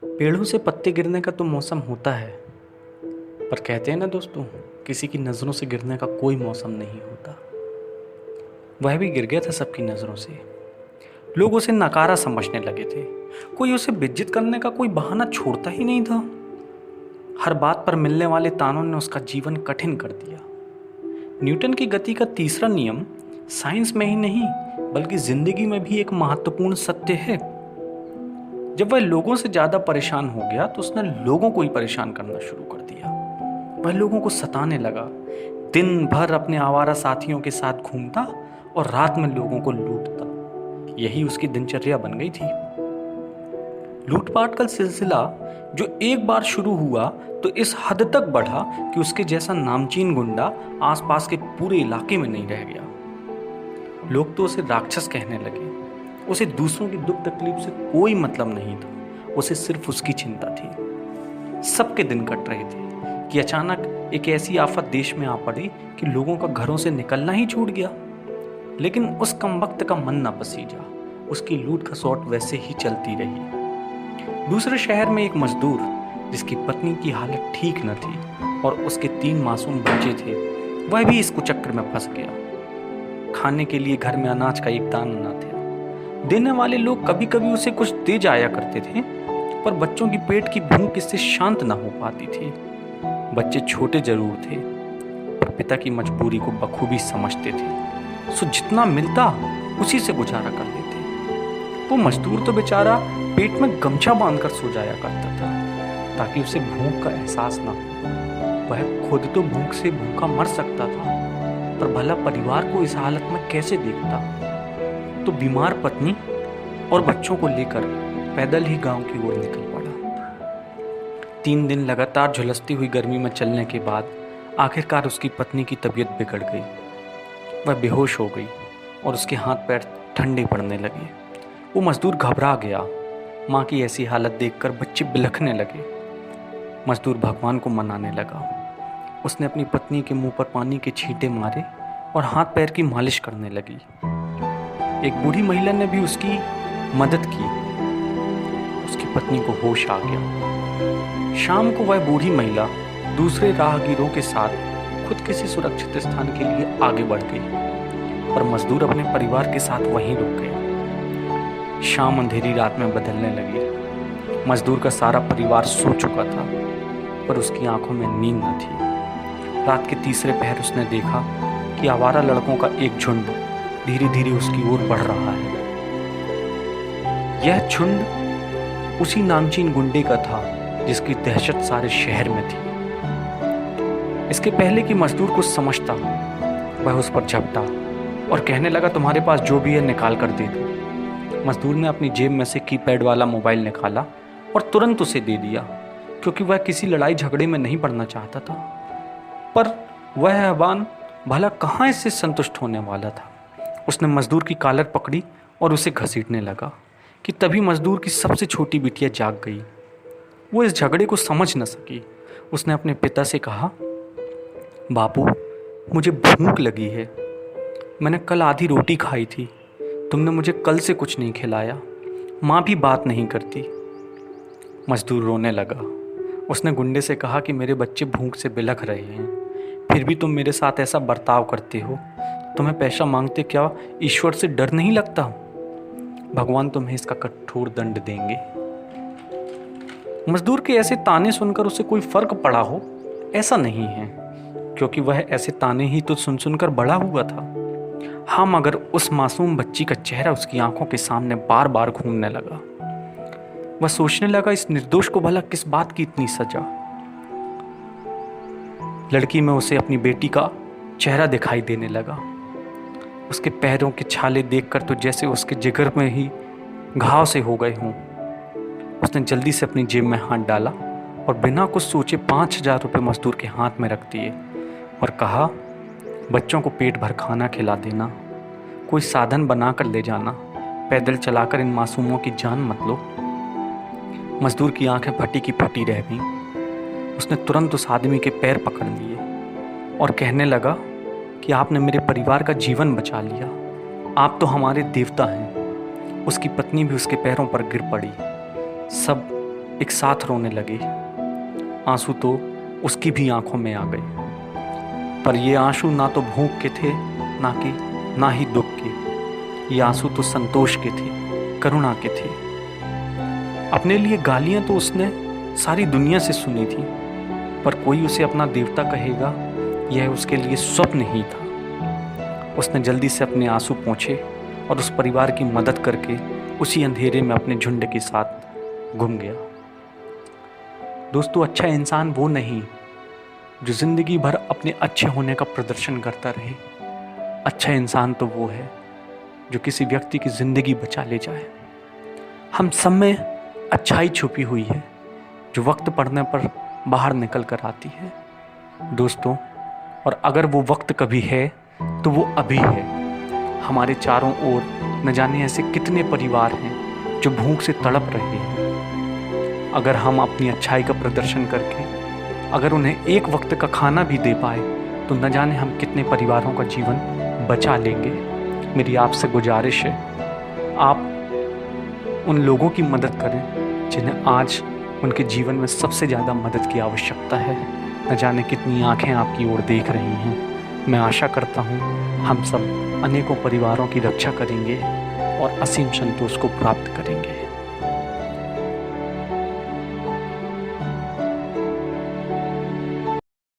पेड़ों से पत्ते गिरने का तो मौसम होता है, पर कहते हैं ना दोस्तों, किसी की नज़रों से गिरने का कोई मौसम नहीं होता। वह भी गिर गया था सबकी नज़रों से। लोग उसे नकारा समझने लगे थे। कोई उसे बेइज्जत करने का कोई बहाना छोड़ता ही नहीं था। हर बात पर मिलने वाले तानों ने उसका जीवन कठिन कर दिया। न्यूटन की गति का तीसरा नियम साइंस में ही नहीं, बल्कि जिंदगी में भी एक महत्वपूर्ण सत्य है। जब वह लोगों से ज्यादा परेशान हो गया तो उसने लोगों को ही परेशान करना शुरू कर दिया। वह लोगों को सताने लगा। दिन भर अपने आवारा साथियों के साथ घूमता और रात में लोगों को लूटता। यही उसकी दिनचर्या बन गई थी। लूटपाट का सिलसिला जो एक बार शुरू हुआ तो इस हद तक बढ़ा कि उसके जैसा नामचीन गुंडा आसपास के पूरे इलाके में नहीं रह गया। लोग तो उसे राक्षस कहने लगे। उसे दूसरों की दुख तकलीफ से कोई मतलब नहीं था। उसे सिर्फ उसकी चिंता थी। सबके दिन कट रहे थे कि अचानक एक ऐसी आफत देश में आ पड़ी कि लोगों का घरों से निकलना ही छूट गया। लेकिन उस कमबख्त का मन न पसीजा। उसकी लूट खसौट वैसे ही चलती रही। दूसरे शहर में एक मजदूर जिसकी पत्नी की हालत ठीक न थी और उसके 3 मासूम बच्चे थे, वह भी इस कुचक्कर में फंस गया। खाने के लिए घर में अनाज का एक दाना न था। देने वाले लोग कभी कभी उसे कुछ दे जाया करते थे, पर बच्चों की पेट की भूख इससे शांत न हो पाती थी। बच्चे छोटे जरूर थे, पर पिता की मजबूरी को बखूबी समझते थे, सो जितना मिलता उसी से गुजारा कर लेते। वो मजदूर तो बेचारा पेट में गमछा बांधकर सो जाया करता था ताकि उसे भूख का एहसास ना हो। वह खुद तो भूख से भूखा मर सकता था, पर भला परिवार को इस हालत में कैसे देखता। तो बीमार पत्नी और बच्चों को लेकर पैदल ही गांव की ओर निकल पड़ा। 3 दिन लगातार झुलसती हुई गर्मी में चलने के बाद आखिरकार उसकी पत्नी की तबीयत बिगड़ गई। वह बेहोश हो गई और उसके हाथ पैर ठंडे पड़ने लगे। वो मजदूर घबरा गया। माँ की ऐसी हालत देखकर बच्चे बिलखने लगे। मजदूर भगवान को मनाने लगा। उसने अपनी पत्नी के मुंह पर पानी के छींटे मारे और हाथ पैर की मालिश करने लगी। एक बूढ़ी महिला ने भी उसकी मदद की। उसकी पत्नी को होश आ गया। शाम को वह बूढ़ी महिला दूसरे राहगीरों के साथ खुद किसी सुरक्षित स्थान के लिए आगे बढ़ गई, पर मजदूर अपने परिवार के साथ वहीं रुक गया। शाम अंधेरी रात में बदलने लगी। मजदूर का सारा परिवार सो चुका था, पर उसकी आंखों में नींद न थी। रात के तीसरे पहर उसने देखा कि आवारा लड़कों का एक झुंड धीरे धीरे उसकी ओर बढ़ रहा है। यह झुंड उसी नामचीन गुंडे का था जिसकी दहशत सारे शहर में थी। इसके पहले कि मजदूर कुछ समझता, वह उस पर झपटा और कहने लगा, तुम्हारे पास जो भी है निकाल कर दे दो। मजदूर ने अपनी जेब में से कीपैड वाला मोबाइल निकाला और तुरंत उसे दे दिया, क्योंकि वह किसी लड़ाई झगड़े में नहीं पड़ना चाहता था। पर वह हैवान भला कहाँ इससे संतुष्ट होने वाला था। उसने मजदूर की कॉलर पकड़ी और उसे घसीटने लगा कि तभी मजदूर की सबसे छोटी बिटिया जाग गई। वो इस झगड़े को समझ न सकी। उसने अपने पिता से कहा, बापू, मुझे भूख लगी है। मैंने कल आधी रोटी खाई थी। तुमने मुझे कल से कुछ नहीं खिलाया। माँ भी बात नहीं करती। मजदूर रोने लगा। उसने गुंडे से कहा कि मेरे बच्चे भूख से बिलख रहे हैं, फिर भी तुम मेरे साथ ऐसा बर्ताव करते हो। तुम्हें पैसा मांगते क्या ईश्वर से डर नहीं लगता? भगवान तुम्हें इसका कठोर दंड देंगे। मजदूर के ऐसे ताने सुनकर उसे कोई फर्क पड़ा हो, ऐसा नहीं है, क्योंकि वह ऐसे ताने ही तो सुन सुनकर बड़ा हुआ था। हाँ, मगर उस मासूम बच्ची का चेहरा उसकी आंखों के सामने बार बार घूमने लगा। वह सोचने लगा, इस निर्दोष को भला किस बात की इतनी सजा। लड़की में उसे अपनी बेटी का चेहरा दिखाई देने लगा। उसके पैरों के छाले देखकर तो जैसे उसके जिगर में ही घाव से हो गए हों। उसने जल्दी से अपनी जेब में हाथ डाला और बिना कुछ सोचे 5,000 रुपये मजदूर के हाथ में रख दिए और कहा, बच्चों को पेट भर खाना खिला देना, कोई साधन बना कर ले जाना, पैदल चलाकर इन मासूमों की जान मत लो। मजदूर की आंखें फटी की फटी रह गईं। उसने तुरंत उस आदमी के पैर पकड़ लिए और कहने लगा कि आपने मेरे परिवार का जीवन बचा लिया। आप तो हमारे देवता हैं। उसकी पत्नी भी उसके पैरों पर गिर पड़ी। सब एक साथ रोने लगे। आंसू तो उसकी भी आंखों में आ गए, पर ये आंसू ना तो भूख के थे ना ही दुख के। ये आंसू तो संतोष के थे, करुणा के थे। अपने लिए गालियां तो उसने सारी दुनिया से सुनी थी, पर कोई उसे अपना देवता कहेगा यह उसके लिए स्वप्न ही था। उसने जल्दी से अपने आंसू पोंछे और उस परिवार की मदद करके उसी अंधेरे में अपने झुंड के साथ गुम गया। दोस्तों, अच्छा इंसान वो नहीं जो जिंदगी भर अपने अच्छे होने का प्रदर्शन करता रहे। अच्छा इंसान तो वो है जो किसी व्यक्ति की जिंदगी बचा ले जाए। हम सब में अच्छाई छुपी हुई है जो वक्त पड़ने पर बाहर निकल कर आती है दोस्तों। और अगर वो वक्त कभी है तो वो अभी है। हमारे चारों ओर न जाने ऐसे कितने परिवार हैं जो भूख से तड़प रहे हैं। अगर हम अपनी अच्छाई का प्रदर्शन करके अगर उन्हें एक वक्त का खाना भी दे पाए तो न जाने हम कितने परिवारों का जीवन बचा लेंगे। मेरी आपसे गुजारिश है, आप उन लोगों की मदद करें जिन्हें आज उनके जीवन में सबसे ज़्यादा मदद की आवश्यकता है। न जाने कितनी आंखें आपकी ओर देख रही हैं। मैं आशा करता हूँ हम सब अनेकों परिवारों की रक्षा करेंगे और असीम संतोष को प्राप्त करेंगे।